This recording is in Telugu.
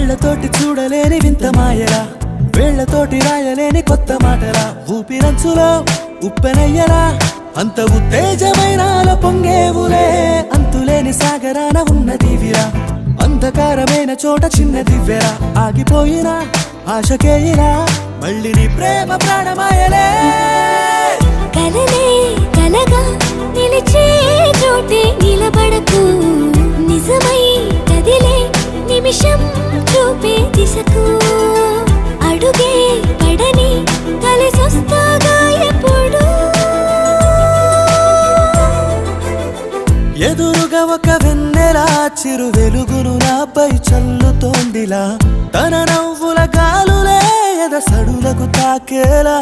కళ్ళతోటి చూడలేని వింత మాయలా, వేళ్లతోటి రాయలేని కొత్త మాటలా, ఊపిరంచులో ఉప్పెనయ్యలా అంత ఉత్తేజమైనాలో పొంగేవులే. అంతులేని సాగరాన ఉన్న దివిరా, అంధకారమైన చోట చిన్న దివ్యరా, ఆగిపోయినా ఆశకేయినా మళ్ళీ నీ ప్రేమ ప్రాణమాయలే. కలలే కలగా నిలిచే చోటే నిలబడకు, నిజమై కదిలే నిమిషం చూపే దిశకు, అడుగే పడని కలిసొస్తాగా ఎప్పుడు. ఎదురుగా ఒక వెన్నెల చిరు వెలుగును నాపై చల్లుతోందిలా, తన నవ్వుల గాలులే ఎద సడులకు తాకేలా.